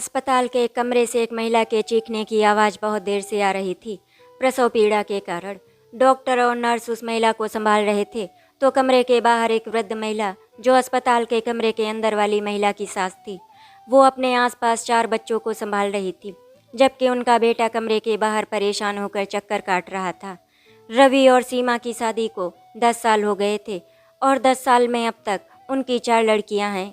अस्पताल के एक कमरे से एक महिला के चीखने की आवाज़ बहुत देर से आ रही थी। प्रसव पीड़ा के कारण डॉक्टर और नर्स उस महिला को संभाल रहे थे, तो कमरे के बाहर एक वृद्ध महिला, जो अस्पताल के कमरे के अंदर वाली महिला की सास थी, वो अपने आसपास 4 बच्चों को संभाल रही थी, जबकि उनका बेटा कमरे के बाहर परेशान होकर चक्कर काट रहा था। रवि और सीमा की शादी को 10 साल हो गए थे और 10 साल में अब तक उनकी 4 लड़कियां हैं।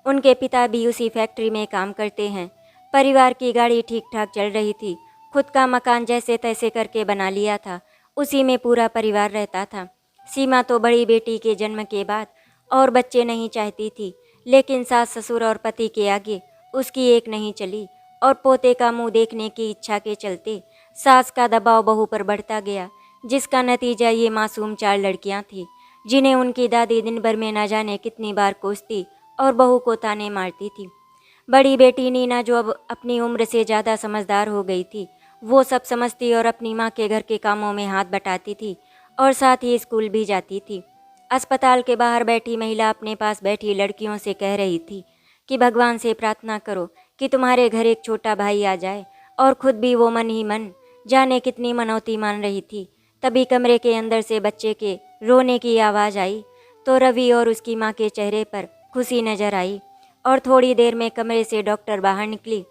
उनके पिता भी उसी फैक्ट्री में काम करते हैं। परिवार की गाड़ी ठीक ठाक चल रही थी। खुद का मकान जैसे तैसे करके बना लिया था। उसी में पूरा परिवार रहता था। सीमा तो बड़ी बेटी के जन्म के बाद और बच्चे नहीं चाहती थी, लेकिन सास ससुर और पति के आगे उसकी एक नहीं चली और पोते का मुंह देखने की इच्छा के चलते सास का दबाव बहू पर बढ़ता गया, जिसका नतीजा ये मासूम 4 लड़कियां थी, जिन्हें उनकी दादी दिन भर में न जाने कितनी बार कोसती और बहू को ताने मारती थी। बड़ी बेटी नीना, जो अब अपनी उम्र से ज़्यादा समझदार हो गई थी, वो सब समझती और अपनी माँ के घर के कामों में हाथ बटाती थी और साथ ही स्कूल भी जाती थी। अस्पताल के बाहर बैठी महिला अपने पास बैठी लड़कियों से कह रही थी कि भगवान से प्रार्थना करो कि तुम्हारे घर एक छोटा भाई आ जाए, और खुद भी वो मन ही मन जाने कितनी मनौती मान रही थी। तभी कमरे के अंदर से बच्चे के रोने की आवाज़ आई, तो रवि और उसकी माँ के चेहरे पर खुशी नजर आई और थोड़ी देर में कमरे से डॉक्टर बाहर निकली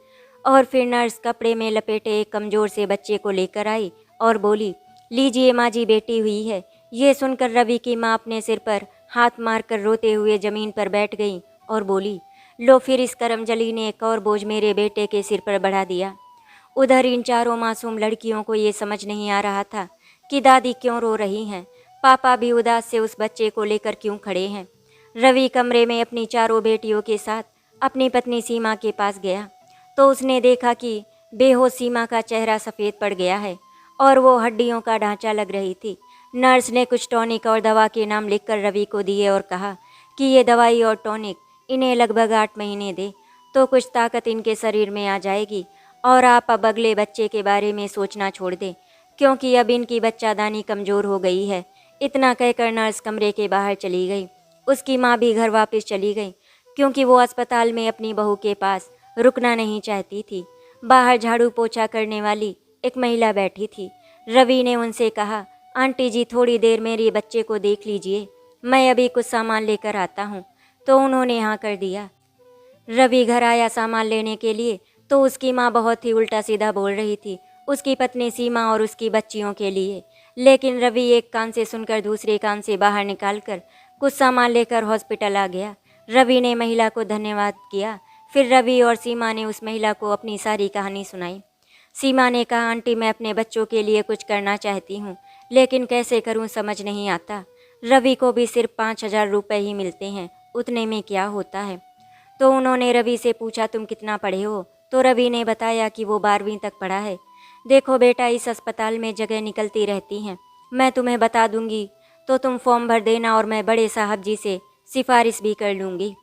और फिर नर्स कपड़े में लपेटे एक कमज़ोर से बच्चे को लेकर आई और बोली, लीजिए माँ जी, बेटी हुई है। ये सुनकर रवि की माँ अपने सिर पर हाथ मारकर रोते हुए ज़मीन पर बैठ गई और बोली, लो फिर इस करमजली ने एक और बोझ मेरे बेटे के सिर पर बढ़ा दिया। उधर इन चारों मासूम लड़कियों को ये समझ नहीं आ रहा था कि दादी क्यों रो रही हैं, पापा भी उदास से उस बच्चे को लेकर क्यों खड़े हैं। रवि कमरे में अपनी चारों बेटियों के साथ अपनी पत्नी सीमा के पास गया, तो उसने देखा कि बेहोश सीमा का चेहरा सफ़ेद पड़ गया है और वो हड्डियों का ढांचा लग रही थी। नर्स ने कुछ टॉनिक और दवा के नाम लिखकर रवि को दिए और कहा कि ये दवाई और टॉनिक इन्हें लगभग 8 महीने दे, तो कुछ ताकत इनके शरीर में आ जाएगी और आप अब अगले बच्चे के बारे में सोचना छोड़ दें, क्योंकि अब इनकी बच्चादानी कमज़ोर हो गई है। इतना कहकर नर्स कमरे के बाहर चली गई। उसकी माँ भी घर वापस चली गई, क्योंकि वो अस्पताल में अपनी बहू के पास रुकना नहीं चाहती थी। बाहर झाड़ू पोछा करने वाली एक महिला बैठी थी। रवि ने उनसे कहा, आंटी जी थोड़ी देर मेरे बच्चे को देख लीजिए, मैं अभी कुछ सामान लेकर आता हूँ। तो उन्होंने हाँ कर दिया। रवि घर आया सामान लेने के लिए, तो उसकी माँ बहुत ही उल्टा सीधा बोल रही थी उसकी पत्नी सीमा और उसकी बच्चियों के लिए। लेकिन रवि एक कान से सुनकर दूसरे कान से बाहर निकालकर कुछ सामान लेकर हॉस्पिटल आ गया। रवि ने महिला को धन्यवाद किया। फिर रवि और सीमा ने उस महिला को अपनी सारी कहानी सुनाई। सीमा ने कहा, आंटी मैं अपने बच्चों के लिए कुछ करना चाहती हूँ, लेकिन कैसे करूँ समझ नहीं आता। रवि को भी सिर्फ 5,000 रुपये ही मिलते हैं, उतने में क्या होता है। तो उन्होंने रवि से पूछा, तुम कितना पढ़े हो? तो रवि ने बताया कि वो 12वीं तक पढ़ा है। देखो बेटा, इस अस्पताल में जगह निकलती रहती हैं, मैं तुम्हें बता दूंगी, तो तुम फॉर्म भर देना और मैं बड़े साहब जी से सिफारिश भी कर लूँगी,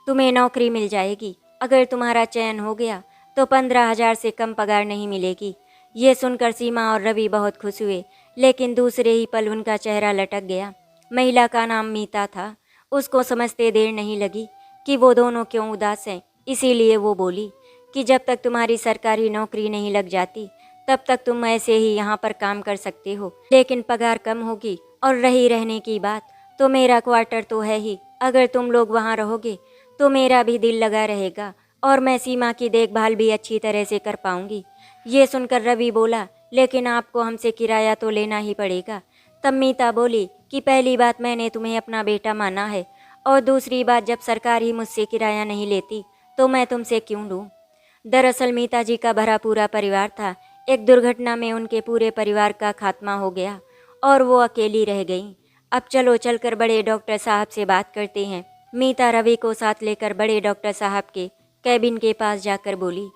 तुम्हें नौकरी मिल जाएगी। अगर तुम्हारा चयन हो गया तो 15,000 से कम पगार नहीं मिलेगी। ये सुनकर सीमा और रवि बहुत खुश हुए, लेकिन दूसरे ही पल उनका चेहरा लटक गया। महिला का नाम मीता था। उसको समझते देर नहीं लगी कि वो दोनों क्यों उदास हैं। इसीलिए वो बोली कि जब तक तुम्हारी सरकारी नौकरी नहीं लग जाती, तब तक तुम ऐसे ही यहाँ पर काम कर सकते हो, लेकिन पगार कम होगी। और रही रहने की बात, तो मेरा क्वार्टर तो है ही, अगर तुम लोग वहाँ रहोगे तो मेरा भी दिल लगा रहेगा और मैं सीमा की देखभाल भी अच्छी तरह से कर पाऊँगी। ये सुनकर रवि बोला, लेकिन आपको हमसे किराया तो लेना ही पड़ेगा। तब मीता बोली कि पहली बात, मैंने तुम्हें अपना बेटा माना है, और दूसरी बात, जब सरकार ही मुझसे किराया नहीं लेती तो मैं तुमसे क्यों लूँ। दरअसल मीता जी का भरा पूरा परिवार था। एक दुर्घटना में उनके पूरे परिवार का खात्मा हो गया और वो अकेली रह गई। अब चलो चलकर बड़े डॉक्टर साहब से बात करते हैं। मीता रवि को साथ लेकर बड़े डॉक्टर साहब के कैबिन के पास जाकर बोली,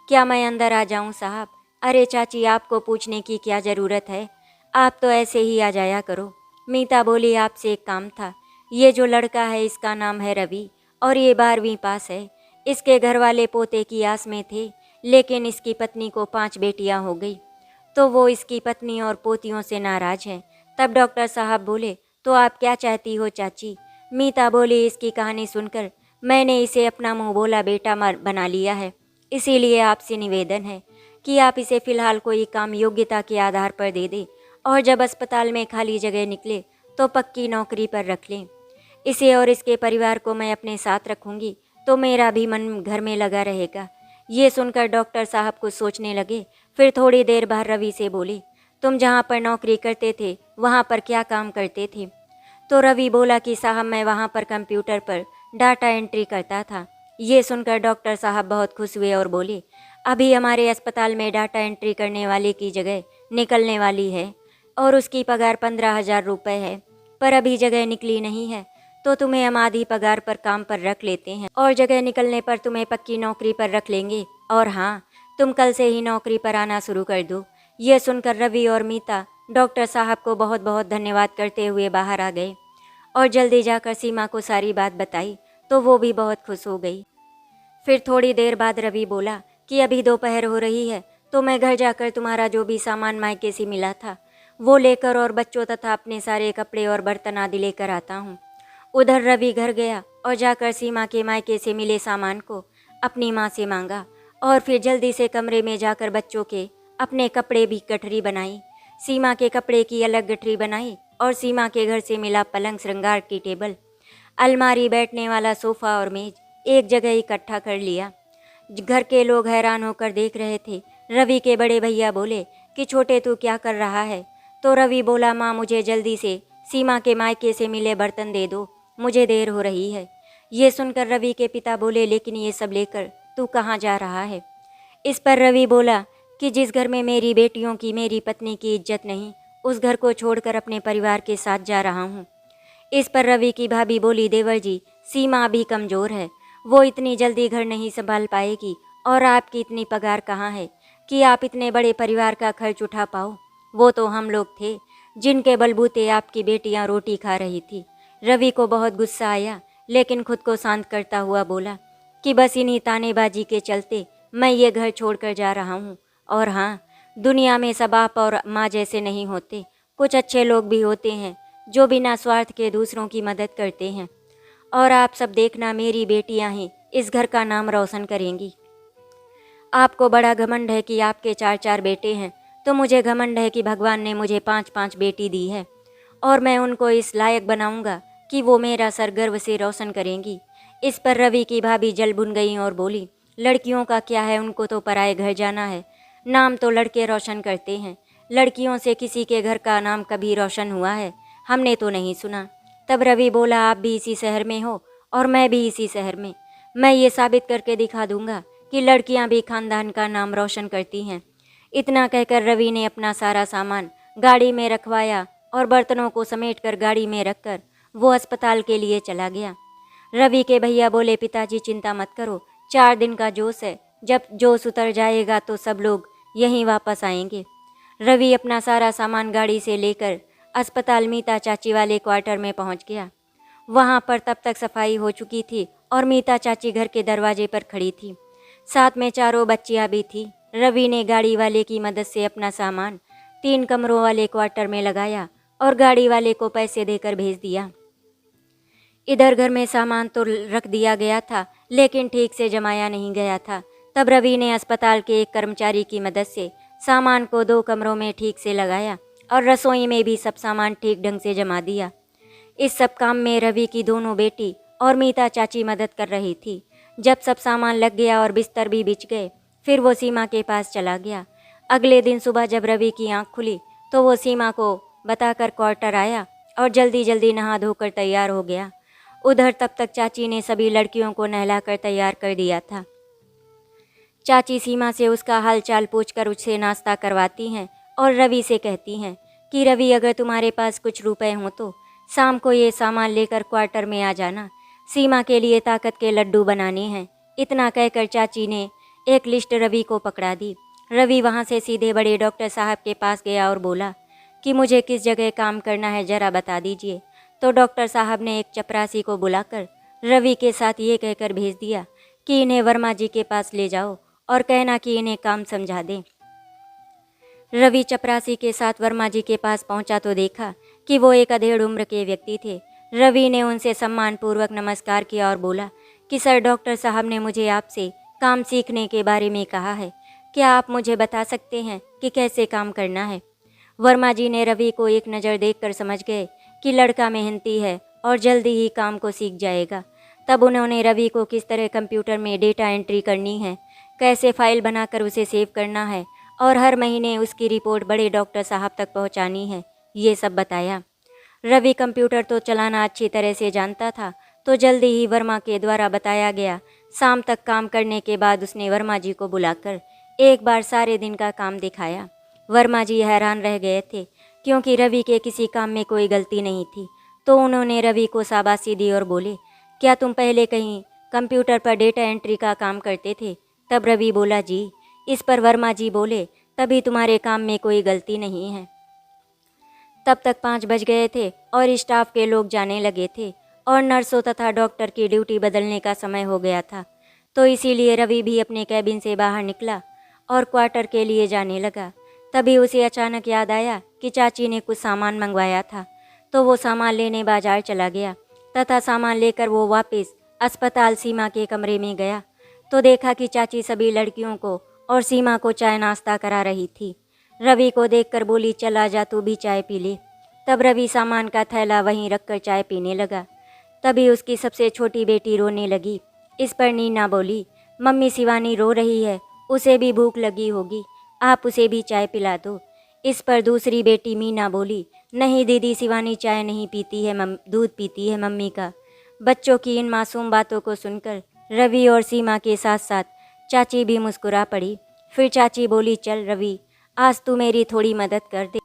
क्या मैं अंदर आ जाऊं साहब? अरे चाची, आपको पूछने की क्या ज़रूरत है, आप तो ऐसे ही आ जाया करो। मीता बोली, आपसे एक काम था। ये जो लड़का है इसका नाम है रवि और ये 12वीं पास है। इसके घर वाले पोते की आस में थे, लेकिन इसकी पत्नी को 5 बेटियां हो गई, तो वो इसकी पत्नी और पोतियों से नाराज़ हैं। तब डॉक्टर साहब बोले, तो आप क्या चाहती हो चाची? मीता बोली, इसकी कहानी सुनकर मैंने इसे अपना मुंह बोला बेटा बना लिया है। इसीलिए आपसे निवेदन है कि आप इसे फ़िलहाल कोई काम योग्यता के आधार पर दे दें और जब अस्पताल में खाली जगह निकले तो पक्की नौकरी पर रख लें। इसे और इसके परिवार को मैं अपने साथ रखूंगी तो मेरा भी मन घर में लगा रहेगा। ये सुनकर डॉक्टर साहब कुछ सोचने लगे। फिर थोड़ी देर बाद रवि से बोले, तुम जहाँ पर नौकरी करते थे वहाँ पर क्या काम करते थे? तो रवि बोला कि साहब मैं वहाँ पर कंप्यूटर पर डाटा एंट्री करता था। ये सुनकर डॉक्टर साहब बहुत खुश हुए और बोले, अभी हमारे अस्पताल में डाटा एंट्री करने वाले की जगह निकलने वाली है और उसकी पगार 15,000 रुपये है, पर अभी जगह निकली नहीं है तो तुम्हें हम आधी पगार पर काम पर रख लेते हैं और जगह निकलने पर तुम्हें पक्की नौकरी पर रख लेंगे। और हाँ, तुम कल से ही नौकरी पर आना शुरू कर दो। ये सुनकर रवि और मीता डॉक्टर साहब को बहुत बहुत धन्यवाद करते हुए बाहर आ गए और जल्दी जाकर सीमा को सारी बात बताई तो वो भी बहुत खुश हो गई। फिर थोड़ी देर बाद रवि बोला कि अभी दोपहर हो रही है तो मैं घर जाकर तुम्हारा जो भी सामान मायके से मिला था वो लेकर और बच्चों तथा अपने सारे कपड़े और बर्तन आदि लेकर आता हूँ। उधर रवि घर गया और जाकर सीमा के मायके से मिले सामान को अपनी माँ से मांगा और फिर जल्दी से कमरे में जाकर बच्चों के अपने कपड़े भी गठरी बनाई। सीमा के कपड़े की अलग गठरी बनाई और सीमा के घर से मिला पलंग, श्रृंगार की टेबल, अलमारी, बैठने वाला सोफ़ा और मेज एक जगह इकट्ठा कर लिया। घर के लोग हैरान होकर देख रहे थे। रवि के बड़े भैया बोले कि छोटे तू क्या कर रहा है? तो रवि बोला, माँ मुझे जल्दी से सीमा के मायके से मिले बर्तन दे दो, मुझे देर हो रही है। ये सुनकर रवि के पिता बोले, लेकिन ये सब लेकर तू कहाँ जा रहा है? इस पर रवि बोला कि जिस घर में मेरी बेटियों की, मेरी पत्नी की इज्जत नहीं, उस घर को छोड़कर अपने परिवार के साथ जा रहा हूँ। इस पर रवि की भाभी बोली, देवर जी सीमा अभी कमज़ोर है, वो इतनी जल्दी घर नहीं संभाल पाएगी और आपकी इतनी पगार कहाँ है कि आप इतने बड़े परिवार का खर्च उठा पाओ। वो तो हम लोग थे जिनके बलबूते आपकी बेटियां रोटी खा रही थी। रवि को बहुत गुस्सा आया लेकिन खुद को शांत करता हुआ बोला कि बस इन्हीं तानेबाजी के चलते मैं ये घर छोड़कर जा रहा हूँ। और हाँ, दुनिया में सब आप और माँ जैसे नहीं होते, कुछ अच्छे लोग भी होते हैं जो बिना स्वार्थ के दूसरों की मदद करते हैं। और आप सब देखना, मेरी बेटियां ही इस घर का नाम रोशन करेंगी। आपको बड़ा घमंड है कि आपके 4-4 बेटे हैं, तो मुझे घमंड है कि भगवान ने मुझे 5-5 बेटी दी है और मैं उनको इस लायक बनाऊंगा कि वो मेरा सर गर्व से रोशन करेंगी। इस पर रवि की भाभी जल भुन गई और बोली, लड़कियों का क्या है, उनको तो पराए घर जाना है, नाम तो लड़के रोशन करते हैं, लड़कियों से किसी के घर का नाम कभी रोशन हुआ है? हमने तो नहीं सुना। तब रवि बोला, आप भी इसी शहर में हो और मैं भी इसी शहर में, मैं ये साबित करके दिखा दूंगा कि लड़कियां भी खानदान का नाम रोशन करती हैं। इतना कहकर रवि ने अपना सारा सामान गाड़ी में रखवाया और बर्तनों को समेटकर गाड़ी में रखकर वो अस्पताल के लिए चला गया। रवि के भैया बोले, पिताजी चिंता मत करो, 4 दिन का जोश है, जब जोश उतर जाएगा तो सब लोग यहीं वापस आएंगे। रवि अपना सारा सामान गाड़ी से लेकर अस्पताल मीता चाची वाले क्वार्टर में पहुंच गया। वहां पर तब तक सफाई हो चुकी थी और मीता चाची घर के दरवाजे पर खड़ी थी, साथ में 4 बच्चियां भी थी। रवि ने गाड़ी वाले की मदद से अपना सामान 3 कमरों वाले क्वार्टर में लगाया और गाड़ी वाले को पैसे देकर भेज दिया। इधर घर में सामान तो रख दिया गया था लेकिन ठीक से जमाया नहीं गया था। तब रवि ने अस्पताल के एक कर्मचारी की मदद से सामान को 2 कमरों में ठीक से लगाया और रसोई में भी सब सामान ठीक ढंग से जमा दिया। इस सब काम में रवि की दोनों बेटी और मीता चाची मदद कर रही थी। जब सब सामान लग गया और बिस्तर भी बिछ गए, फिर वो सीमा के पास चला गया। अगले दिन सुबह जब रवि की आंख खुली तो वो सीमा को बताकर क्वार्टर आया और जल्दी जल्दी नहा धोकर तैयार हो गया। उधर तब तक चाची ने सभी लड़कियों को नहलाकर तैयार कर दिया था। चाची सीमा से उसका हाल चाल पूछकर उससे नाश्ता करवाती हैं और रवि से कहती हैं कि रवि, अगर तुम्हारे पास कुछ रुपए हों तो शाम को ये सामान लेकर क्वार्टर में आ जाना, सीमा के लिए ताकत के लड्डू बनाने हैं। इतना कहकर चाची ने एक लिस्ट रवि को पकड़ा दी। रवि वहाँ से सीधे बड़े डॉक्टर साहब के पास गया और बोला कि मुझे किस जगह काम करना है, ज़रा बता दीजिए। तो डॉक्टर साहब ने एक चपरासी को बुलाकर रवि के साथ ये कहकर भेज दिया कि इन्हें वर्मा जी के पास ले जाओ और कहना कि इन्हें काम समझा दें। रवि चपरासी के साथ वर्मा जी के पास पहुंचा तो देखा कि वो एक अधेड़ उम्र के व्यक्ति थे। रवि ने उनसे सम्मानपूर्वक नमस्कार किया और बोला कि सर, डॉक्टर साहब ने मुझे आपसे काम सीखने के बारे में कहा है। क्या आप मुझे बता सकते हैं कि कैसे काम करना है? वर्मा जी ने रवि को एक नज़र देखकर समझ गए कि लड़का मेहनती है और जल्दी ही काम को सीख जाएगा। तब उन्होंने रवि को किस तरह कंप्यूटर में डेटा एंट्री करनी है, कैसे फाइल बनाकर उसे सेव करना है और हर महीने उसकी रिपोर्ट बड़े डॉक्टर साहब तक पहुंचानी है, ये सब बताया। रवि कंप्यूटर तो चलाना अच्छी तरह से जानता था, तो जल्दी ही वर्मा के द्वारा बताया गया शाम तक काम करने के बाद उसने वर्मा जी को बुलाकर एक बार सारे दिन का काम दिखाया। वर्मा जी हैरान रह गए थे, क्योंकि रवि के किसी काम में कोई गलती नहीं थी। तो उन्होंने रवि को शाबाशी दी और बोले, क्या तुम पहले कहीं कंप्यूटर पर डेटा एंट्री का काम करते थे? तब रवि बोला, जी। इस पर वर्मा जी बोले, तभी तुम्हारे काम में कोई गलती नहीं है। तब तक 5 बज गए थे और स्टाफ के लोग जाने लगे थे और नर्सों तथा डॉक्टर की ड्यूटी बदलने का समय हो गया था। तो इसीलिए रवि भी अपने कैबिन से बाहर निकला और क्वार्टर के लिए जाने लगा। तभी उसे अचानक याद आया कि चाची ने कुछ सामान मंगवाया था, तो वो सामान लेने बाजार चला गया तथा सामान लेकर वो वापस अस्पताल सीमा के कमरे में गया तो देखा कि चाची सभी लड़कियों को और सीमा को चाय नाश्ता करा रही थी। रवि को देखकर बोली, चल आजा तू भी चाय पी ले। तब रवि सामान का थैला वहीं रखकर चाय पीने लगा। तभी उसकी सबसे छोटी बेटी रोने लगी। इस पर नीना बोली, मम्मी शिवानी रो रही है, उसे भी भूख लगी होगी, आप उसे भी चाय पिला दो। इस पर दूसरी बेटी मीना बोली, नहीं दीदी, शिवानी चाय नहीं पीती है, दूध पीती है मम्मी का। बच्चों की इन मासूम बातों को सुनकर रवि और सीमा के साथ साथ चाची भी मुस्कुरा पड़ी। फिर चाची बोली, चल रवि, आज तू मेरी थोड़ी मदद कर दे,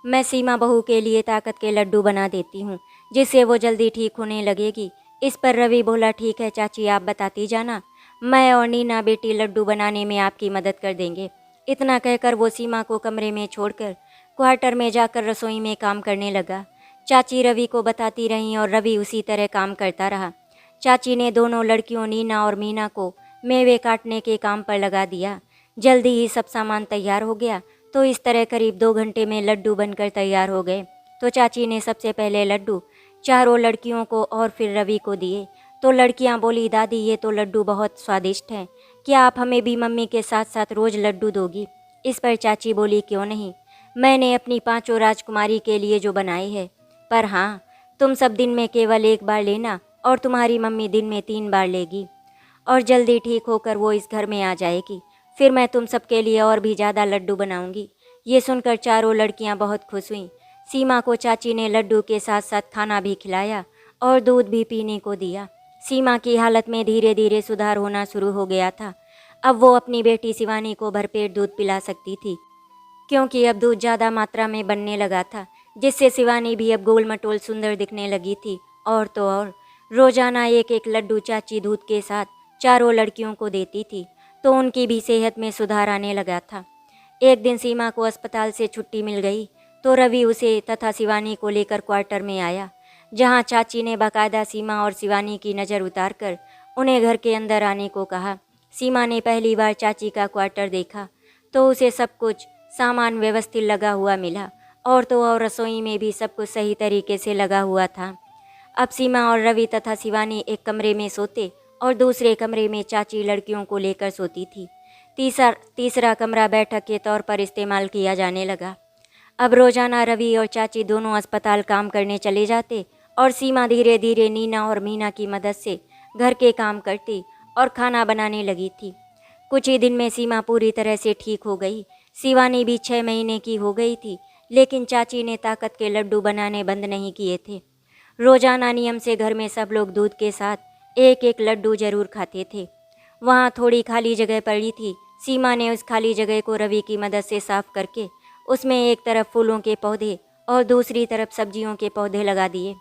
मैं सीमा बहू के लिए ताकत के लड्डू बना देती हूँ, जिससे वो जल्दी ठीक होने लगेगी। इस पर रवि बोला, ठीक है चाची, आप बताती जाना, मैं और नीना बेटी लड्डू बनाने में आपकी मदद कर देंगे। इतना कहकर वो सीमा को कमरे में छोड़कर क्वार्टर में जाकर रसोई में काम करने लगा। चाची रवि को बताती रहीं और रवि उसी तरह काम करता रहा। चाची ने दोनों लड़कियों नीना और मीना को मेवे काटने के काम पर लगा दिया। जल्दी ही सब सामान तैयार हो गया। तो इस तरह करीब 2 घंटे में लड्डू बनकर तैयार हो गए। तो चाची ने सबसे पहले लड्डू चारों लड़कियों को और फिर रवि को दिए। तो लड़कियां बोली, दादी ये तो लड्डू बहुत स्वादिष्ट हैं, क्या आप हमें भी मम्मी के साथ साथ रोज़ लड्डू दोगी? इस पर चाची बोली, क्यों नहीं, मैंने अपनी 5 राजकुमारी के लिए जो बनाए हैं। पर हाँ, तुम सब दिन में केवल 1 बार लेना और तुम्हारी मम्मी दिन में 3 बार लेगी और जल्दी ठीक होकर वो इस घर में आ जाएगी। फिर मैं तुम सबके लिए और भी ज़्यादा लड्डू बनाऊंगी। ये सुनकर चारों लड़कियां बहुत खुश हुईं। सीमा को चाची ने लड्डू के साथ साथ खाना भी खिलाया और दूध भी पीने को दिया। सीमा की हालत में धीरे धीरे सुधार होना शुरू हो गया था। अब वो अपनी बेटी शिवानी को भरपेट दूध पिला सकती थी, क्योंकि अब दूध ज़्यादा मात्रा में बनने लगा था, जिससे शिवानी भी अब गोल मटोल सुंदर दिखने लगी थी। और तो और रोज़ाना एक एक लड्डू चाची दूध के साथ चारों लड़कियों को देती थी, तो उनकी भी सेहत में सुधार आने लगा था। एक दिन सीमा को अस्पताल से छुट्टी मिल गई, तो रवि उसे तथा शिवानी को लेकर क्वार्टर में आया, जहां चाची ने बाकायदा सीमा और शिवानी की नज़र उतारकर उन्हें घर के अंदर आने को कहा। सीमा ने पहली बार चाची का क्वार्टर देखा तो उसे सब कुछ सामान व्यवस्थित लगा हुआ मिला, और तो और रसोई में भी सब कुछ सही तरीके से लगा हुआ था। अब सीमा और रवि तथा शिवानी एक कमरे में सोते और दूसरे कमरे में चाची लड़कियों को लेकर सोती थी। तीसरा कमरा बैठक के तौर पर इस्तेमाल किया जाने लगा। अब रोज़ाना रवि और चाची दोनों अस्पताल काम करने चले जाते और सीमा धीरे धीरे नीना और मीना की मदद से घर के काम करती और खाना बनाने लगी थी। कुछ ही दिन में सीमा पूरी तरह से ठीक हो गई। शिवानी भी 6 महीने की हो गई थी, लेकिन चाची ने ताकत के लड्डू बनाने बंद नहीं किए थे। रोज़ाना नियम से घर में सब लोग दूध के साथ एक एक लड्डू जरूर खाते थे। वहाँ थोड़ी खाली जगह पड़ी थी। सीमा ने उस खाली जगह को रवि की मदद से साफ करके उसमें एक तरफ फूलों के पौधे और दूसरी तरफ सब्जियों के पौधे लगा दिए।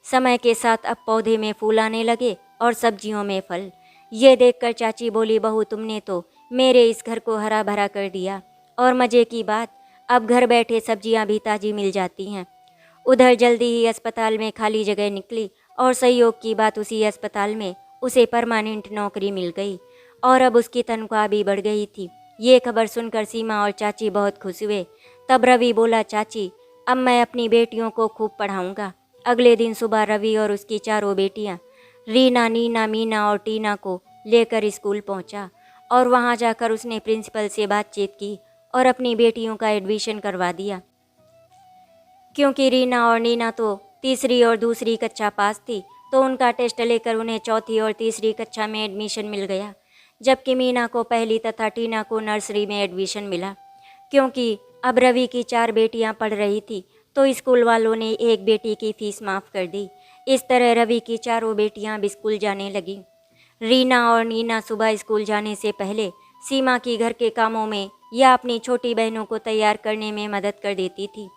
समय के साथ अब पौधे में फूल आने लगे और सब्जियों में फल। ये देखकर चाची बोली, बहू तुमने तो मेरे इस घर को हरा भरा कर दिया, और मज़े की बात, अब घर बैठे सब्जियां भी ताज़ी मिल जाती हैं। उधर जल्दी ही अस्पताल में खाली जगह निकली और सहयोग की बात, उसी अस्पताल में उसे परमानेंट नौकरी मिल गई और अब उसकी तनख्वाह भी बढ़ गई थी। ये खबर सुनकर सीमा और चाची बहुत खुश हुए। तब रवि बोला, चाची अब मैं अपनी बेटियों को खूब पढ़ाऊँगा। अगले दिन सुबह रवि और उसकी चारों बेटियाँ रीना, नीना, मीना और टीना को लेकर स्कूल पहुंचा और वहां जाकर उसने प्रिंसिपल से बातचीत की और अपनी बेटियों का एडमिशन करवा दिया। क्योंकि रीना और नीना तो तीसरी और दूसरी कक्षा पास थी, तो उनका टेस्ट लेकर उन्हें चौथी और तीसरी कक्षा में एडमिशन मिल गया, जबकि मीना को पहली तथा टीना को नर्सरी में एडमिशन मिला। क्योंकि अब रवि की 4 बेटियां पढ़ रही थी, तो स्कूल वालों ने एक बेटी की फीस माफ़ कर दी। इस तरह रवि की चारों बेटियां अब स्कूल जाने लगीं। रीना और नीना सुबह स्कूल जाने से पहले सीमा की घर के कामों में या अपनी छोटी बहनों को तैयार करने में मदद कर देती थी,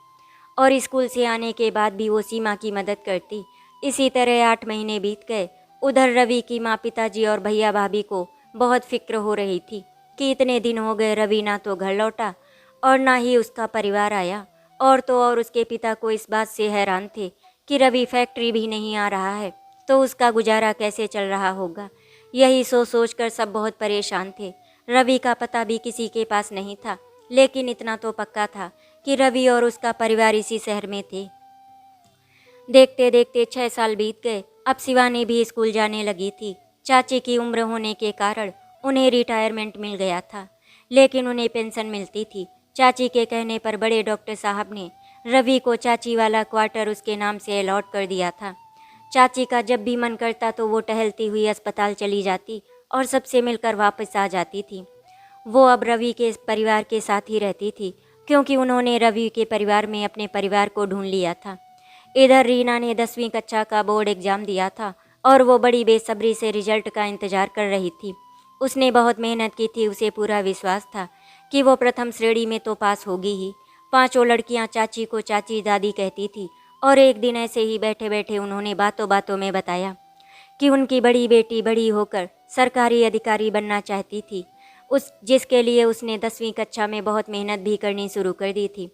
और स्कूल से आने के बाद भी वो सीमा की मदद करती। इसी तरह 8 महीने बीत गए। उधर रवि की माँ, पिताजी और भैया भाभी को बहुत फिक्र हो रही थी कि इतने दिन हो गए रवि ना तो घर लौटा और ना ही उसका परिवार आया, और तो और उसके पिता को इस बात से हैरान थे कि रवि फैक्ट्री भी नहीं आ रहा है, तो उसका गुजारा कैसे चल रहा होगा। यही सोच कर सब बहुत परेशान थे। रवि का पता भी किसी के पास नहीं था, लेकिन इतना तो पक्का था कि रवि और उसका परिवार इसी शहर में थे। देखते देखते 6 साल बीत गए। अब शिवानी भी स्कूल जाने लगी थी। चाची की उम्र होने के कारण उन्हें रिटायरमेंट मिल गया था, लेकिन उन्हें पेंशन मिलती थी। चाची के कहने पर बड़े डॉक्टर साहब ने रवि को चाची वाला क्वार्टर उसके नाम से अलॉट कर दिया था। चाची का जब भी मन करता तो वो टहलती हुई अस्पताल चली जाती और सबसे मिलकर वापस आ जाती थी। वो अब रवि के परिवार के साथ ही रहती थी, क्योंकि उन्होंने रवि के परिवार में अपने परिवार को ढूंढ लिया था। इधर रीना ने 10वीं कक्षा का बोर्ड एग्जाम दिया था और वो बड़ी बेसब्री से रिजल्ट का इंतजार कर रही थी। उसने बहुत मेहनत की थी, उसे पूरा विश्वास था कि वो प्रथम श्रेणी में तो पास होगी ही। 5 लड़कियां चाची को चाची दादी कहती थी, और एक दिन ऐसे ही बैठे बैठे उन्होंने बातों बातों में बताया कि उनकी बड़ी बेटी बड़ी होकर सरकारी अधिकारी बनना चाहती थी, जिसके लिए उसने 10वीं कक्षा में बहुत मेहनत भी करनी शुरू कर दी थी।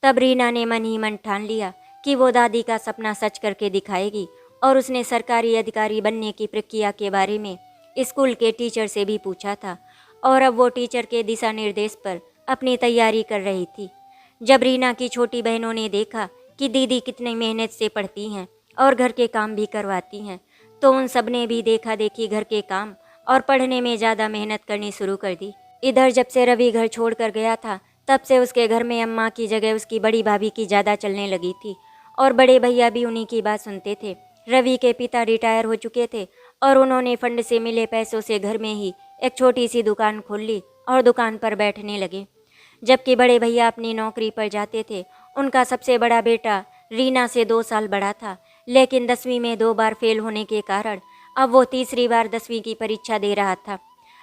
तब रीना ने मन ही मन ठान लिया कि वो दादी का सपना सच करके दिखाएगी, और उसने सरकारी अधिकारी बनने की प्रक्रिया के बारे में स्कूल के टीचर से भी पूछा था, और अब वो टीचर के दिशा निर्देश पर अपनी तैयारी कर रही थी। जब रीना की छोटी बहनों ने देखा कि दीदी कितनी मेहनत से पढ़ती हैं और घर के काम भी करवाती हैं, तो उन सब ने भी देखा देखी घर के काम और पढ़ने में ज़्यादा मेहनत करनी शुरू कर दी। इधर जब से रवि घर छोड़ कर गया था, तब से उसके घर में अम्मा की जगह उसकी बड़ी भाभी की ज़्यादा चलने लगी थी, और बड़े भैया भी उन्हीं की बात सुनते थे। रवि के पिता रिटायर हो चुके थे और उन्होंने फंड से मिले पैसों से घर में ही एक छोटी सी दुकान खोल ली और दुकान पर बैठने लगे। जबकि बड़े भैया अपनी नौकरी पर जाते थे। उनका सबसे बड़ा बेटा रीना से 2 साल बड़ा था, लेकिन 10वीं में 2 बार फेल होने के कारण अब वो तीसरी बार 10वीं की परीक्षा दे रहा था।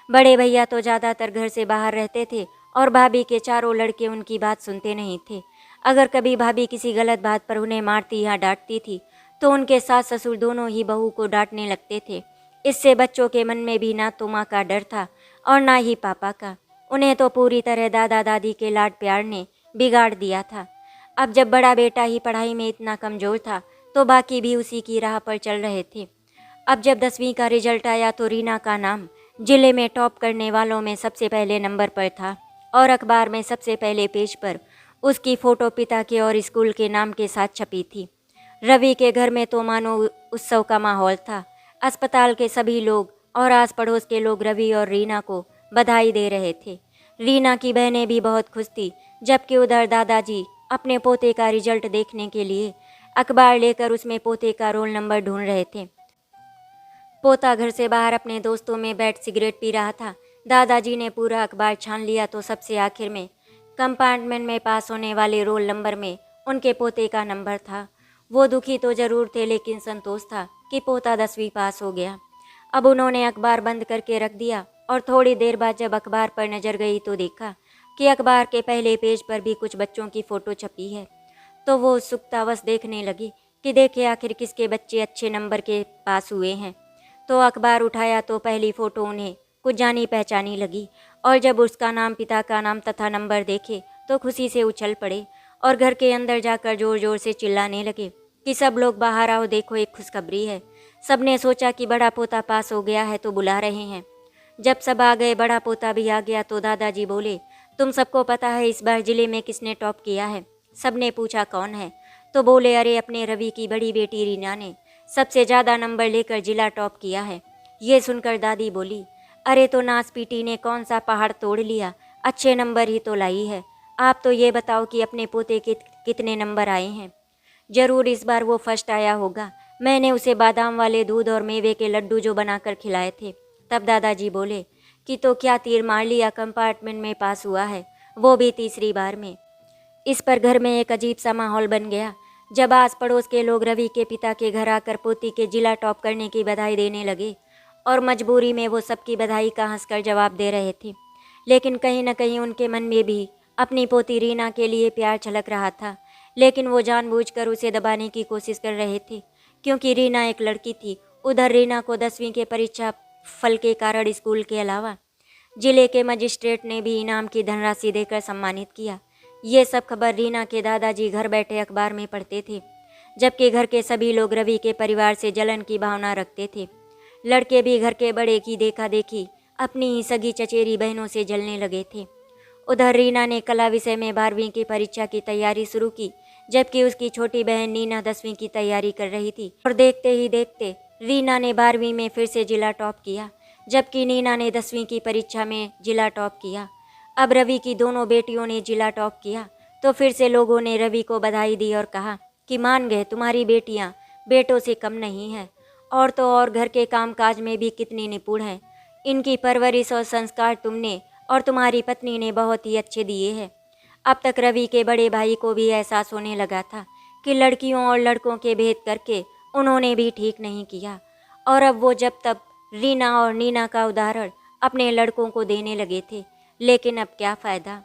बड़े भैया तो ज़्यादातर घर से बाहर रहते थे और भाभी के चारों लड़के उनकी बात सुनते नहीं थे। अगर कभी भाभी किसी गलत बात पर उन्हें मारती या डांटती थी, तो उनके सास ससुर दोनों ही बहू को डांटने लगते थे। इससे बच्चों के मन में भी ना तो माँ का डर था और ना ही पापा का। उन्हें तो पूरी तरह दादा दादी के लाड प्यार ने बिगाड़ दिया था। अब जब बड़ा बेटा ही पढ़ाई में इतना कमज़ोर था, तो बाकी भी उसी की राह पर चल रहे थे। अब जब 10वीं का रिजल्ट आया तो रीना का नाम जिले में टॉप करने वालों में सबसे पहले नंबर पर था, और अखबार में सबसे पहले पेज पर उसकी फ़ोटो पिता के और स्कूल के नाम के साथ छपी थी। रवि के घर में तो मानो उत्सव का माहौल था। अस्पताल के सभी लोग और आस पड़ोस के लोग रवि और रीना को बधाई दे रहे थे। रीना की बहनें भी बहुत खुश थी, जबकि उधर दादाजी अपने पोते का रिजल्ट देखने के लिए अखबार लेकर उसमें पोते का रोल नंबर ढूंढ रहे थे। पोता घर से बाहर अपने दोस्तों में बैठ सिगरेट पी रहा था। दादाजी ने पूरा अखबार छान लिया तो सबसे आखिर में कंपार्टमेंट में पास होने वाले रोल नंबर में उनके पोते का नंबर था। वो दुखी तो जरूर थे, लेकिन संतोष था कि पोता 10वीं पास हो गया। अब उन्होंने अखबार बंद करके रख दिया, और थोड़ी देर बाद जब अखबार पर नज़र गई तो देखा कि अखबार के पहले पेज पर भी कुछ बच्चों की फ़ोटो छपी है। तो वो उत्सुकतावश देखने लगी कि देखे आखिर किसके बच्चे अच्छे नंबर के पास हुए हैं। तो अखबार उठाया तो पहली फ़ोटो उन्हें कुछ जानी पहचानी लगी, और जब उसका नाम, पिता का नाम तथा नंबर देखे तो खुशी से उछल पड़े और घर के अंदर जाकर ज़ोर ज़ोर से चिल्लाने लगे कि सब लोग बाहर आओ, देखो एक खुशखबरी है। सबने सोचा कि बड़ा पोता पास हो गया है तो बुला रहे हैं। जब सब आ गए, बड़ा पोता भी आ गया, तो दादाजी बोले, तुम सबको पता है इस बार जिले में किसने टॉप किया है? सबने पूछा कौन है? तो बोले, अरे अपने रवि की बड़ी बेटी रीना ने सबसे ज़्यादा नंबर लेकर जिला टॉप किया है। ये सुनकर दादी बोली, अरे तो नासपीटी ने कौन सा पहाड़ तोड़ लिया, अच्छे नंबर ही तो लाई है। आप तो ये बताओ कि अपने पोते के कितने नंबर आए हैं। जरूर इस बार वो फर्स्ट आया होगा। मैंने उसे बादाम वाले दूध और मेवे के लड्डू जो बनाकर खिलाए थे। तब दादाजी बोले कि तो क्या तीर मार लिया, कंपार्टमेंट में पास हुआ है, वो भी तीसरी बार में। इस पर घर में एक अजीब सा माहौल बन गया। जब आस पड़ोस के लोग रवि के पिता के घर आकर पोती के जिला टॉप करने की बधाई देने लगे और मजबूरी में वो सबकी बधाई का हंसकर जवाब दे रहे थे, लेकिन कहीं न कहीं उनके मन में भी अपनी पोती रीना के लिए प्यार छलक रहा था। लेकिन वो जानबूझकर उसे दबाने की कोशिश कर रहे थे, क्योंकि रीना एक लड़की थी। उधर रीना को 10वीं के परीक्षा फल के कारण स्कूल के अलावा जिले के मजिस्ट्रेट ने भी इनाम की धनराशि देकर सम्मानित किया। ये सब खबर रीना के दादाजी घर बैठे अखबार में पढ़ते थे, जबकि घर के सभी लोग रवि के परिवार से जलन की भावना रखते थे। लड़के भी घर के बड़े की देखा देखी अपनी ही सगी चचेरी बहनों से जलने लगे थे। उधर रीना ने कला विषय में 12वीं की परीक्षा की तैयारी शुरू की, जबकि उसकी छोटी बहन नीना 10वीं की तैयारी कर रही थी। और देखते ही देखते रीना ने 12वीं में फिर से जिला टॉप किया, जबकि नीना ने 10वीं की परीक्षा में जिला टॉप किया। अब रवि की दोनों बेटियों ने जिला टॉप किया तो फिर से लोगों ने रवि को बधाई दी और कहा कि मान गए, तुम्हारी बेटियां बेटों से कम नहीं हैं, और तो और घर के कामकाज में भी कितनी निपुण हैं। इनकी परवरिश और संस्कार तुमने और तुम्हारी पत्नी ने बहुत ही अच्छे दिए हैं। अब तक रवि के बड़े भाई को भी एहसास होने लगा था कि लड़कियों और लड़कों के भेद करके उन्होंने भी ठीक नहीं किया, और अब वो जब तब रीना और नीना का उदाहरण अपने लड़कों को देने लगे थे। लेकिन अब क्या फ़ायदा।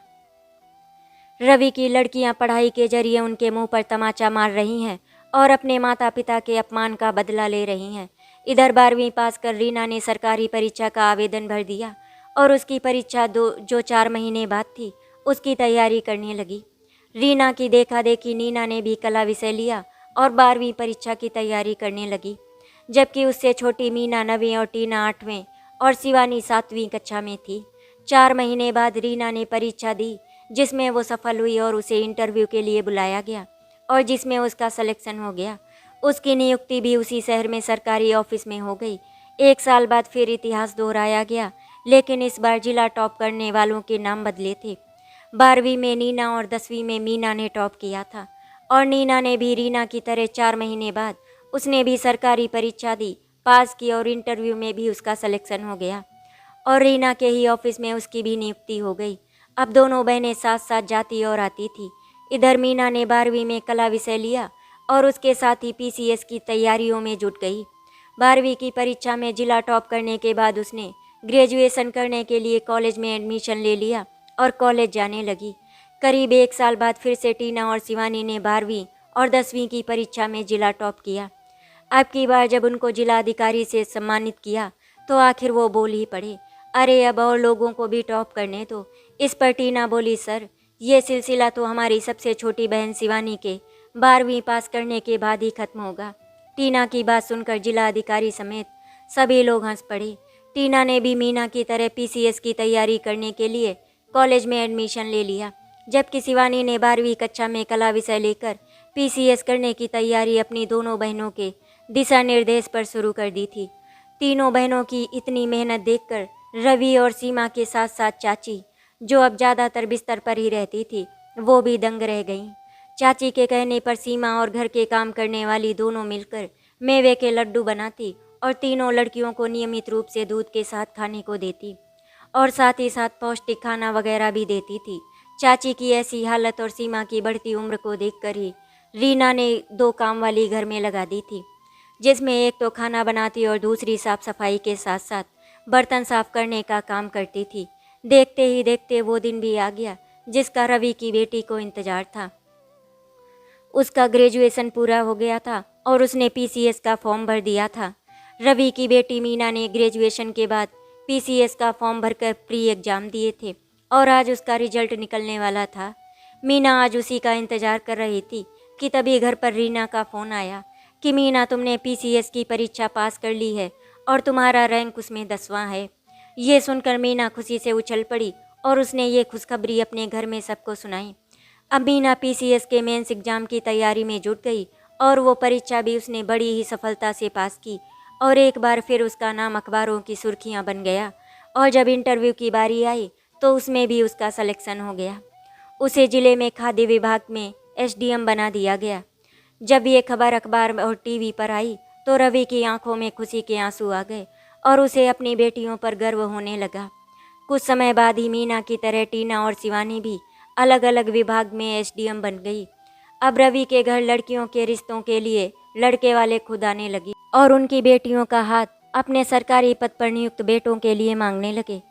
रवि की लड़कियां पढ़ाई के जरिए उनके मुंह पर तमाचा मार रही हैं और अपने माता पिता के अपमान का बदला ले रही हैं। इधर 12वीं पास कर रीना ने सरकारी परीक्षा का आवेदन भर दिया और उसकी परीक्षा जो 4 महीने बाद थी उसकी तैयारी करने लगी। रीना की देखा देखी नीना ने भी कला विषय लिया और 12वीं परीक्षा की तैयारी करने लगी, जबकि उससे छोटी मीना 9वीं और टीना 8वीं और शिवानी 7वीं कक्षा में थी। 4 महीने बाद रीना ने परीक्षा दी, जिसमें वो सफल हुई और उसे इंटरव्यू के लिए बुलाया गया और जिसमें उसका सिलेक्शन हो गया। उसकी नियुक्ति भी उसी शहर में सरकारी ऑफिस में हो गई। 1 साल बाद फिर इतिहास दोहराया गया, लेकिन इस बार जिला टॉप करने वालों के नाम बदले थे। 12वीं में नीना और 10वीं में मीना ने टॉप किया था और नीना ने भी रीना की तरह 4 महीने बाद उसने भी सरकारी परीक्षा दी, पास की और इंटरव्यू में भी उसका सिलेक्शन हो गया और रीना के ही ऑफिस में उसकी भी नियुक्ति हो गई। अब दोनों बहनें साथ साथ जाती और आती थी। इधर मीना ने 12वीं में कला विषय लिया और उसके साथ ही पीसीएस की तैयारियों में जुट गई। 12वीं की परीक्षा में जिला टॉप करने के बाद उसने ग्रेजुएशन करने के लिए कॉलेज में एडमिशन ले लिया और कॉलेज जाने लगी। करीब 1 साल बाद फिर से टीना और शिवानी ने 12वीं और 10वीं की परीक्षा में जिला टॉप किया। अब की बार जब उनको जिलाधिकारी से सम्मानित किया तो आखिर वो बोल ही पड़े, अरे अब और लोगों को भी टॉप करने दो। इस पर टीना बोली, सर ये सिलसिला तो हमारी सबसे छोटी बहन शिवानी के 12वीं पास करने के बाद ही खत्म होगा। टीना की बात सुनकर जिला अधिकारी समेत सभी लोग हंस पड़े। टीना ने भी मीना की तरह पीसीएस की तैयारी करने के लिए कॉलेज में एडमिशन ले लिया, जबकि शिवानी ने 12वीं कक्षा में कला विषय लेकर पीसीएस करने की तैयारी अपनी दोनों बहनों के दिशा निर्देश पर शुरू कर दी थी। तीनों बहनों की इतनी मेहनत देखकर रवि और सीमा के साथ साथ चाची, जो अब ज़्यादातर बिस्तर पर ही रहती थी, वो भी दंग रह गईं। चाची के कहने पर सीमा और घर के काम करने वाली दोनों मिलकर मेवे के लड्डू बनाती और तीनों लड़कियों को नियमित रूप से दूध के साथ खाने को देती और साथ ही साथ पौष्टिक खाना वगैरह भी देती थी। चाची की ऐसी हालत और सीमा की बढ़ती उम्र को देखकर ही रीना ने 2 काम वाली घर में लगा दी थी, जिसमें एक तो खाना बनाती और दूसरी साफ सफाई के साथ साथ बर्तन साफ करने का काम करती थी। देखते ही देखते वो दिन भी आ गया जिसका रवि की बेटी को इंतजार था। उसका ग्रेजुएशन पूरा हो गया था और उसने पीसीएस का फॉर्म भर दिया था। रवि की बेटी मीना ने ग्रेजुएशन के बाद पीसीएस का फॉर्म भरकर प्री एग्ज़ाम दिए थे और आज उसका रिजल्ट निकलने वाला था। मीना आज उसी का इंतज़ार कर रही थी कि तभी घर पर रीना का फ़ोन आया कि मीना, तुमने पीसीएस की परीक्षा पास कर ली है और तुम्हारा रैंक उसमें 10वां है। ये सुनकर मीना खुशी से उछल पड़ी और उसने ये खुशखबरी अपने घर में सबको सुनाई। अब मीना पीसीएस के मेंस एग्ज़ाम की तैयारी में जुट गई और वो परीक्षा भी उसने बड़ी ही सफलता से पास की और एक बार फिर उसका नाम अखबारों की सुर्खियां बन गया। और जब इंटरव्यू की बारी आई तो उसमें भी उसका सिलेक्शन हो गया। उसे जिले में खाद्य विभाग में एसडीएम बना दिया गया। जब ये खबर अखबार और टीवी पर आई तो रवि की आंखों में खुशी के आंसू आ गए और उसे अपनी बेटियों पर गर्व होने लगा। कुछ समय बाद ही मीना की तरह टीना और शिवानी भी अलग अलग विभाग में एसडीएम बन गई। अब रवि के घर लड़कियों के रिश्तों के लिए लड़के वाले खुद आने लगे और उनकी बेटियों का हाथ अपने सरकारी पद पर नियुक्त बेटों के लिए मांगने लगे।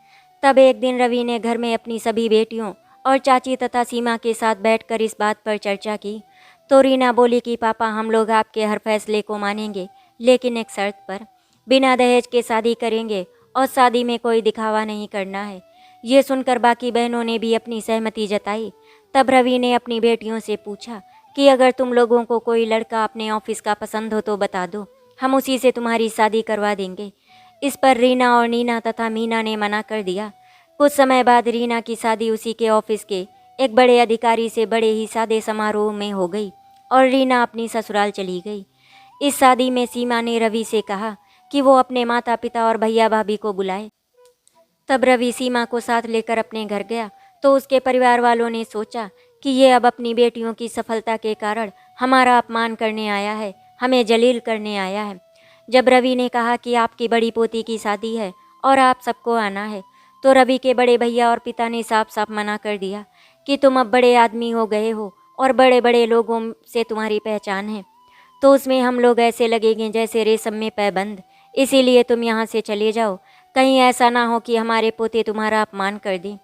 तब एक दिन रवि ने घर में अपनी सभी बेटियों और चाची तथा सीमा के साथ बैठकर इस बात पर चर्चा की। तो रीना बोली कि पापा, हम लोग आपके हर फैसले को मानेंगे, लेकिन एक शर्त पर। बिना दहेज के शादी करेंगे और शादी में कोई दिखावा नहीं करना है। ये सुनकर बाकी बहनों ने भी अपनी सहमति जताई। तब रवि ने अपनी बेटियों से पूछा कि अगर तुम लोगों को कोई लड़का अपने ऑफिस का पसंद हो तो बता दो, हम उसी से तुम्हारी शादी करवा देंगे। इस पर रीना और नीना तथा मीना ने मना कर दिया। कुछ समय बाद रीना की शादी उसी के ऑफिस के एक बड़े अधिकारी से बड़े ही सादे समारोह में हो गई और रीना अपनी ससुराल चली गई। इस शादी में सीमा ने रवि से कहा कि वो अपने माता पिता और भैया भाभी को बुलाए। तब रवि सीमा को साथ लेकर अपने घर गया तो उसके परिवार वालों ने सोचा कि ये अब अपनी बेटियों की सफलता के कारण हमारा अपमान करने आया है, हमें जलील करने आया है। जब रवि ने कहा कि आपकी बड़ी पोती की शादी है और आप सबको आना है, तो रवि के बड़े भैया और पिता ने साफ साफ मना कर दिया कि तुम अब बड़े आदमी हो गए हो और बड़े बड़े लोगों से तुम्हारी पहचान है, तो उसमें हम लोग ऐसे लगेंगे जैसे रेशम में पैबंद। इसीलिए तुम यहाँ से चले जाओ, कहीं ऐसा ना हो कि हमारे पोते तुम्हारा अपमान कर दें।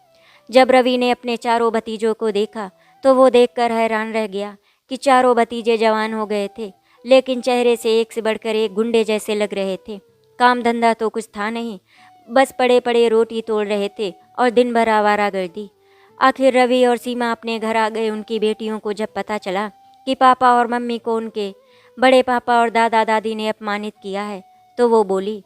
जब रवि ने अपने चारों भतीजों को देखा तो वो देखकर हैरान रह गया कि चारों भतीजे जवान हो गए थे, लेकिन चेहरे से एक से बढ़कर एक गुंडे जैसे लग रहे थे। काम धंधा तो कुछ था नहीं, बस पड़े पड़े रोटी तोड़ रहे थे और दिन भर आवारागर्दी। आखिर रवि और सीमा अपने घर आ गए। उनकी बेटियों को जब पता चला कि पापा और मम्मी को उनके बड़े पापा और दादा दादी ने अपमानित किया है, तो वो बोली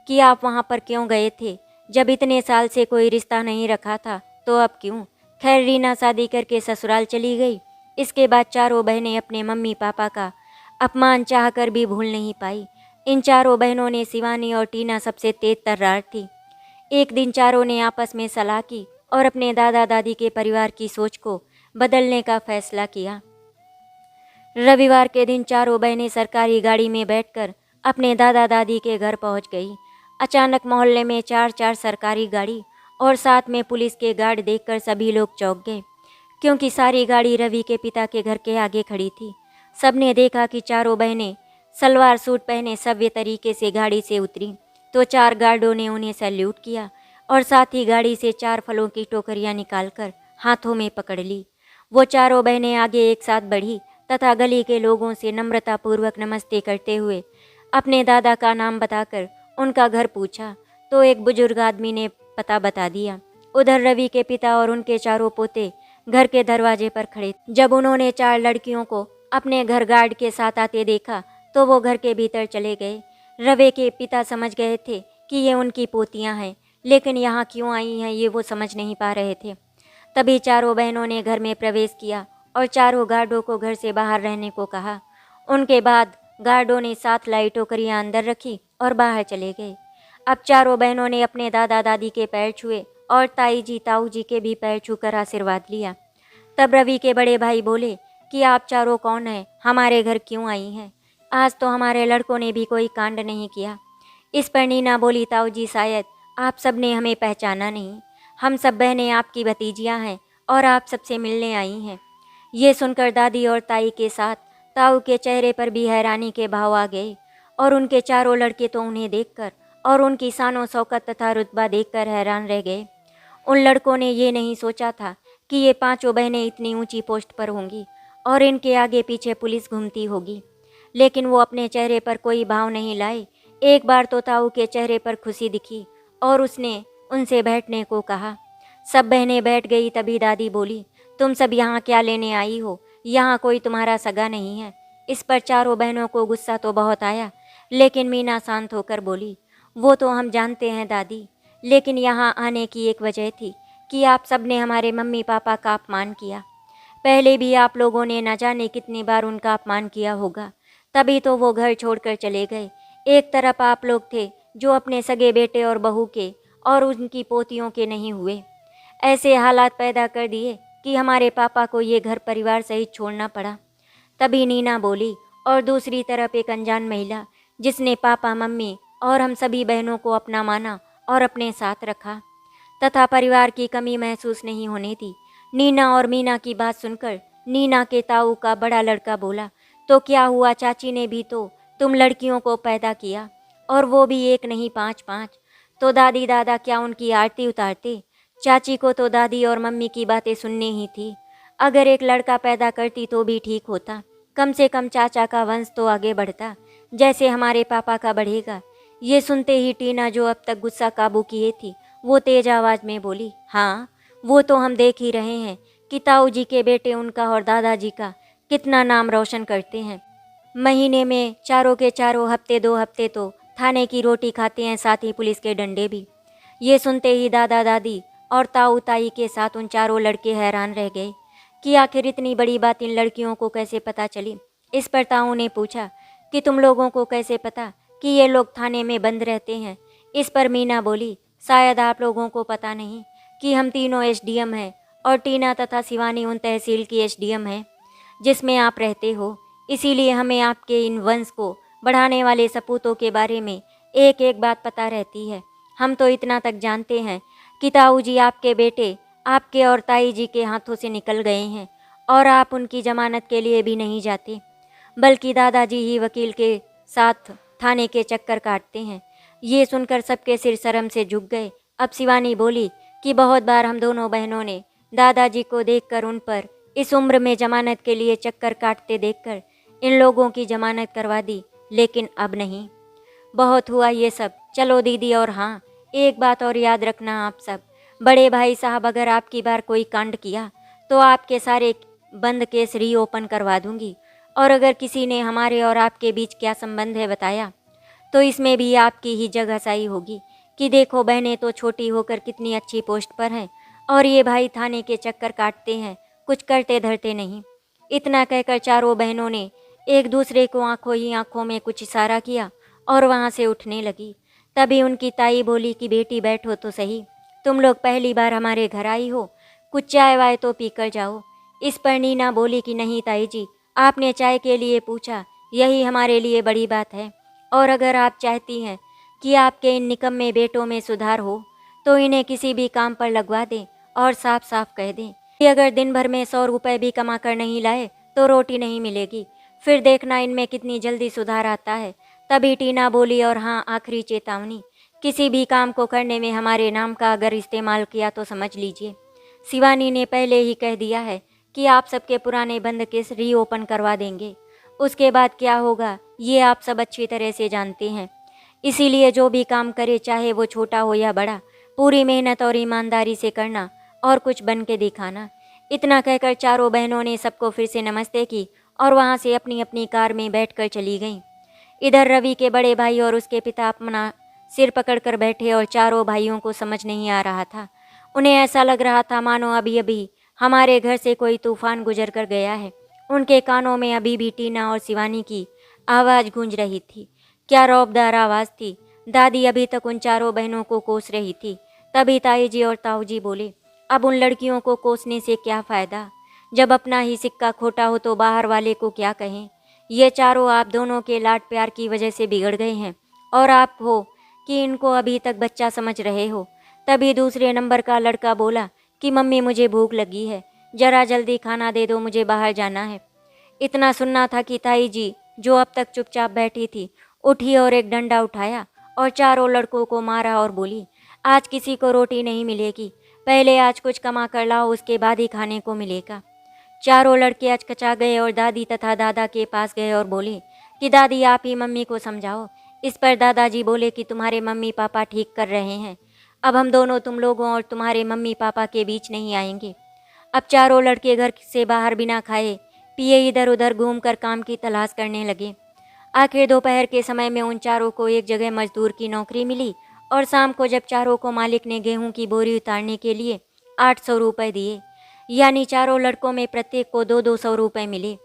कि आप वहाँ पर क्यों गए थे? जब इतने साल से कोई रिश्ता नहीं रखा था तो अब क्यों? खैर, रीना शादी करके ससुराल चली गई। इसके बाद चारों बहनें अपने मम्मी पापा का अपमान चाहकर भी भूल नहीं पाई। इन चारों बहनों ने शिवानी और टीना सबसे तेज तर्रार थी। एक दिन चारों ने आपस में सलाह की और अपने दादा दादी के परिवार की सोच को बदलने का फैसला किया। रविवार के दिन चारों बहनें सरकारी गाड़ी में बैठकर अपने दादा दादी के घर पहुंच गई। अचानक मोहल्ले में चार चार सरकारी गाड़ी और साथ में पुलिस के गार्ड देखकर सभी लोग चौंक गए, क्योंकि सारी गाड़ी रवि के पिता के घर के आगे खड़ी थी। सबने देखा कि चारों बहनें सलवार सूट पहने सभ्य तरीके से गाड़ी से उतरी, तो चार गार्डों ने उन्हें सैल्यूट किया और साथ ही गाड़ी से 4 फलों की टोकरियां निकालकर हाथों में पकड़ ली। वो चारों बहनें आगे एक साथ बढ़ी तथा गली के लोगों से नम्रतापूर्वक नमस्ते करते हुए अपने दादा का नाम बताकर उनका घर पूछा, तो एक बुजुर्ग आदमी ने पता बता दिया। उधर रवि के पिता और उनके चारों पोते घर के दरवाजे पर खड़े। जब उन्होंने 4 लड़कियों को अपने घर गार्ड के साथ आते देखा तो वो घर के भीतर चले गए। रवि के पिता समझ गए थे कि ये उनकी पोतियां हैं, लेकिन यहाँ क्यों आई हैं ये वो समझ नहीं पा रहे थे। तभी चारों बहनों ने घर में प्रवेश किया और चारों गार्डों को घर से बाहर रहने को कहा। उनके बाद गार्डों ने 7 लाई टोकरियां अंदर रखी और बाहर चले गए। अब चारों बहनों ने अपने दादा दादी के पैर छुए और ताई जी ताऊ जी के भी पैर छूकर आशीर्वाद लिया। तब रवि के बड़े भाई बोले कि आप चारों कौन हैं, हमारे घर क्यों आई हैं? आज तो हमारे लड़कों ने भी कोई कांड नहीं किया। इस पर नीना बोली, ताऊ जी, शायद आप सब ने हमें पहचाना नहीं। हम सब बहनें आपकी भतीजियाँ हैं और आप सबसे मिलने आई हैं। ये सुनकर दादी और ताई के साथ ताऊ के चेहरे पर भी हैरानी के भाव आ गए और उनके चारों लड़के तो उन्हें देखकर और उनकी शानो शौकत तथा रुतबा देखकर हैरान रह गए। उन लड़कों ने ये नहीं सोचा था कि ये 5 बहनें इतनी ऊंची पोस्ट पर होंगी और इनके आगे पीछे पुलिस घूमती होगी, लेकिन वो अपने चेहरे पर कोई भाव नहीं लाए। एक बार तो ताऊ के चेहरे पर खुशी दिखी और उसने उनसे बैठने को कहा। सब बहनें बैठ गई। तभी दादी बोली, तुम सब यहाँ क्या लेने आई हो? यहाँ कोई तुम्हारा सगा नहीं है। इस पर चारों बहनों को गुस्सा तो बहुत आया, लेकिन मीना शांत होकर बोली, वो तो हम जानते हैं दादी, लेकिन यहाँ आने की एक वजह थी कि आप सब ने हमारे मम्मी पापा का अपमान किया। पहले भी आप लोगों ने न जाने कितनी बार उनका अपमान किया होगा, तभी तो वो घर छोड़कर चले गए। एक तरफ आप लोग थे जो अपने सगे बेटे और बहू के और उनकी पोतियों के नहीं हुए। ऐसे हालात पैदा कर दिए कि हमारे पापा को ये घर परिवार सहित छोड़ना पड़ा। तभी नीना बोली, और दूसरी तरफ एक अनजान महिला जिसने पापा मम्मी और हम सभी बहनों को अपना माना और अपने साथ रखा तथा परिवार की कमी महसूस नहीं होने दी। नीना और मीना की बात सुनकर नीना के ताऊ का बड़ा लड़का बोला, तो क्या हुआ, चाची ने भी तो तुम लड़कियों को पैदा किया, और वो भी एक नहीं 5-5। तो दादी दादा क्या उनकी आरती उतारते? चाची को तो दादी और मम्मी की बातें सुननी ही थी। अगर एक लड़का पैदा करती तो भी ठीक होता, कम से कम चाचा का वंश तो आगे बढ़ता जैसे हमारे पापा का बढ़ेगा। ये सुनते ही टीना, जो अब तक गुस्सा काबू किए थी, वो तेज आवाज़ में बोली, हाँ वो तो हम देख ही रहे हैं कि ताऊ जी के बेटे उनका और दादाजी का कितना नाम रोशन करते हैं। महीने में चारों के चारों हफ्ते 2 हफ्ते तो थाने की रोटी खाते हैं, साथ ही पुलिस के डंडे भी। ये सुनते ही दादा दादी और ताऊ ताई के साथ उन चारों लड़के हैरान रह गए कि आखिर इतनी बड़ी बात इन लड़कियों को कैसे पता चली। इस पर ताऊ ने पूछा कि तुम लोगों को कैसे पता कि ये लोग थाने में बंद रहते हैं। इस पर मीना बोली, शायद आप लोगों को पता नहीं कि हम तीनों एसडीएम हैं और टीना तथा शिवानी उन तहसील की एसडीएम हैं जिसमें आप रहते हो। इसीलिए हमें आपके इन वंश को बढ़ाने वाले सपूतों के बारे में एक एक बात पता रहती है। हम तो इतना तक जानते हैं कि ताऊ जी आपके बेटे आपके और ताई जी के हाथों से निकल गए हैं और आप उनकी जमानत के लिए भी नहीं जाते, बल्कि दादाजी ही वकील के साथ थाने के चक्कर काटते हैं। ये सुनकर सबके सिर शर्म से झुक गए। अब शिवानी बोली कि बहुत बार हम दोनों बहनों ने दादाजी को देखकर उन पर इस उम्र में जमानत के लिए चक्कर काटते देखकर इन लोगों की जमानत करवा दी, लेकिन अब नहीं। बहुत हुआ ये सब, चलो दीदी। और हाँ, एक बात और याद रखना आप सब, बड़े भाई साहब अगर आपकी बार कोई कांड किया तो आपके सारे बंद केस रीओपन करवा दूंगी, और अगर किसी ने हमारे और आपके बीच क्या संबंध है बताया तो इसमें भी आपकी ही जगहसाई होगी कि देखो बहनें तो छोटी होकर कितनी अच्छी पोस्ट पर हैं और ये भाई थाने के चक्कर काटते हैं, कुछ करते धरते नहीं। इतना कहकर चारों बहनों ने एक दूसरे को आंखों ही आंखों में कुछ इशारा किया और वहाँ से उठने लगी। तभी उनकी ताई बोली कि बेटी बैठो तो सही, तुम लोग पहली बार हमारे घर आई हो, कुछ चाय वाय तो पी कर जाओ। इस पर नीना बोली कि नहीं ताई जी, आपने चाय के लिए पूछा, यही हमारे लिए बड़ी बात है। और अगर आप चाहती हैं कि आपके इन निकम्मे बेटों में सुधार हो तो इन्हें किसी भी काम पर लगवा दें और साफ साफ कह दें कि अगर दिन भर में 100 रुपये भी कमा कर नहीं लाए तो रोटी नहीं मिलेगी, फिर देखना इनमें कितनी जल्दी सुधार आता है। तभी टीना बोली, और हाँ, आखिरी चेतावनी, किसी भी काम को करने में हमारे नाम का अगर इस्तेमाल किया तो समझ लीजिए शिवानी ने पहले ही कह दिया है कि आप सबके पुराने बंद केस रीओपन करवा देंगे। उसके बाद क्या होगा ये आप सब अच्छी तरह से जानते हैं। इसीलिए जो भी काम करे, चाहे वो छोटा हो या बड़ा, पूरी मेहनत और ईमानदारी से करना और कुछ बन के दिखाना। इतना कहकर चारों बहनों ने सबको फिर से नमस्ते की और वहाँ से अपनी अपनी कार में बैठकर चली गईं। इधर रवि के बड़े भाई और उसके पिता अपना सिर पकड़कर बैठे और चारों भाइयों को समझ नहीं आ रहा था। उन्हें ऐसा लग रहा था मानो अभी अभी हमारे घर से कोई तूफान गुजर कर गया है। उनके कानों में अभी भी टीना और शिवानी की आवाज़ गूंज रही थी। क्या रौबदार आवाज़ थी। दादी अभी तक उन चारों बहनों को कोस रही थी। तभी ताई जी और ताऊ जी बोले, अब उन लड़कियों को कोसने से क्या फ़ायदा, जब अपना ही सिक्का खोटा हो तो बाहर वाले को क्या कहें। ये चारों आप दोनों के लाड प्यार की वजह से बिगड़ गए हैं और आप हो कि इनको अभी तक बच्चा समझ रहे हो। तभी दूसरे नंबर का लड़का बोला कि मम्मी मुझे भूख लगी है, ज़रा जल्दी खाना दे दो, मुझे बाहर जाना है। इतना सुनना था कि ताई जी, जो अब तक चुपचाप बैठी थी, उठी और एक डंडा उठाया और चारों लड़कों को मारा और बोली, आज किसी को रोटी नहीं मिलेगी, पहले आज कुछ कमा कर लाओ, उसके बाद ही खाने को मिलेगा। चारों लड़के अचकचा गए और दादी तथा दादा के पास गए और बोले कि दादी आप ही मम्मी को समझाओ। इस पर दादाजी बोले कि तुम्हारे मम्मी पापा ठीक कर रहे हैं, अब हम दोनों तुम लोगों और तुम्हारे मम्मी पापा के बीच नहीं आएंगे। अब चारों लड़के घर से बाहर बिना खाए पिए इधर उधर घूमकर काम की तलाश करने लगे। आखिर दोपहर के समय में उन चारों को एक जगह मजदूर की नौकरी मिली और शाम को जब चारों को मालिक ने गेहूं की बोरी उतारने के लिए 800 रुपये दिए, यानी चारों लड़कों में प्रत्येक को 200-200 रुपये मिले,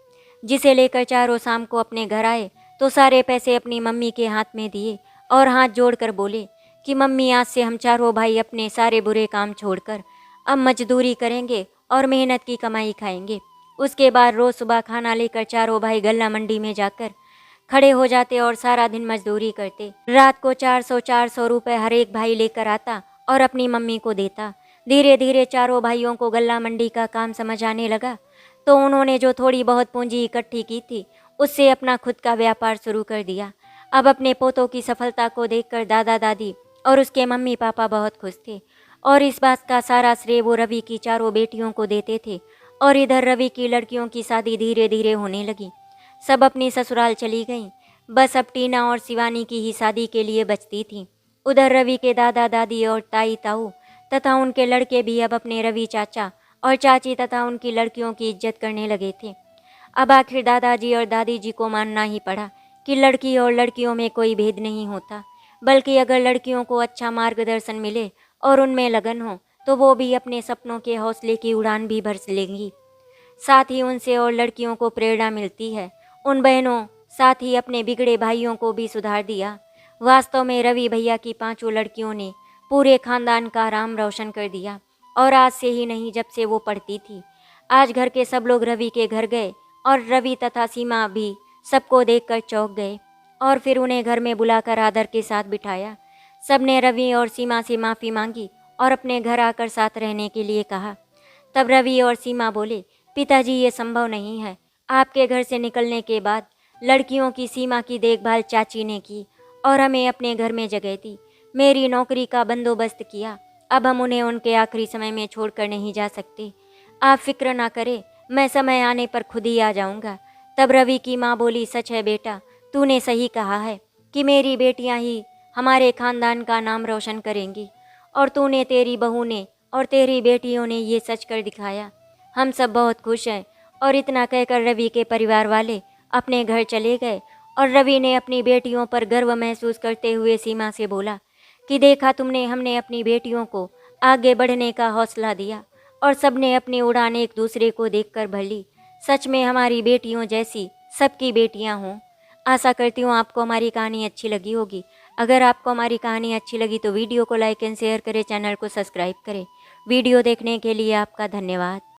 जिसे लेकर चारों शाम को अपने घर आए तो सारे पैसे अपनी मम्मी के हाथ में दिए और हाथ जोड़कर बोले कि मम्मी, आज से हम चारों भाई अपने सारे बुरे काम छोड़कर अब मजदूरी करेंगे और मेहनत की कमाई खाएंगे। उसके बाद रोज़ सुबह खाना लेकर चारों भाई गल्ला मंडी में जाकर खड़े हो जाते और सारा दिन मजदूरी करते। रात को 400 रुपये हर एक भाई लेकर आता और अपनी मम्मी को देता। धीरे धीरे चारों भाइयों को गल्ला मंडी का काम समझ आने लगा, तो उन्होंने जो थोड़ी बहुत पूंजी इकट्ठी की थी उससे अपना खुद का व्यापार शुरू कर दिया। अब अपने पोतों की सफलता को देखकर दादा दादी और उसके मम्मी पापा बहुत खुश थे और इस बात का सारा श्रेय वो रवि की चारों बेटियों को देते थे। और इधर रवि की लड़कियों की शादी धीरे धीरे होने लगी। सब अपनी ससुराल चली गईं। बस अब टीना और शिवानी की ही शादी के लिए बचती थी। उधर रवि के दादा दादी और ताई ताऊ तथा उनके लड़के भी अब अपने रवि चाचा और चाची तथा उनकी लड़कियों की इज्जत करने लगे थे। अब आखिर दादाजी और दादी जी को मानना ही पड़ा कि लड़की और लड़कियों में कोई भेद नहीं होता, बल्कि अगर लड़कियों को अच्छा मार्गदर्शन मिले और उनमें लगन हो तो वो भी अपने सपनों के हौसले की उड़ान भी भर लेंगी। साथ ही उनसे और लड़कियों को प्रेरणा मिलती है। उन बहनों साथ ही अपने बिगड़े भाइयों को भी सुधार दिया। वास्तव में रवि भैया की पांचों लड़कियों ने पूरे खानदान का नाम रोशन कर दिया। और आज से ही नहीं, जब से वो पढ़ती थी। आज घर के सब लोग रवि के घर गए और रवि तथा सीमा भी सबको देखकर चौंक गए और फिर उन्हें घर में बुलाकर आदर के साथ बिठाया। सबने रवि और सीमा से माफ़ी मांगी और अपने घर आकर साथ रहने के लिए कहा। तब रवि और सीमा बोले, पिताजी, ये संभव नहीं है। आपके घर से निकलने के बाद लड़कियों की सीमा की देखभाल चाची ने की और हमें अपने घर में जगह दी, मेरी नौकरी का बंदोबस्त किया। अब हम उन्हें उनके आखिरी समय में छोड़कर नहीं जा सकते। आप फिक्र ना करें, मैं समय आने पर खुद ही आ जाऊंगा। तब रवि की माँ बोली, सच है बेटा, तूने सही कहा है कि मेरी बेटियां ही हमारे खानदान का नाम रोशन करेंगी और तूने, तेरी बहू ने और तेरी बेटियों ने ये सच कर दिखाया। हम सब बहुत खुश हैं। और इतना कहकर रवि के परिवार वाले अपने घर चले गए और रवि ने अपनी बेटियों पर गर्व महसूस करते हुए सीमा से बोला कि देखा तुमने, हमने अपनी बेटियों को आगे बढ़ने का हौसला दिया और सबने अपनी उड़ान एक दूसरे को देखकर भर ली। सच में हमारी बेटियों जैसी सबकी बेटियां हों। आशा करती हूँ आपको हमारी कहानी अच्छी लगी होगी। अगर आपको हमारी कहानी अच्छी लगी तो वीडियो को लाइक एंड शेयर करें, चैनल को सब्सक्राइब करें। वीडियो देखने के लिए आपका धन्यवाद।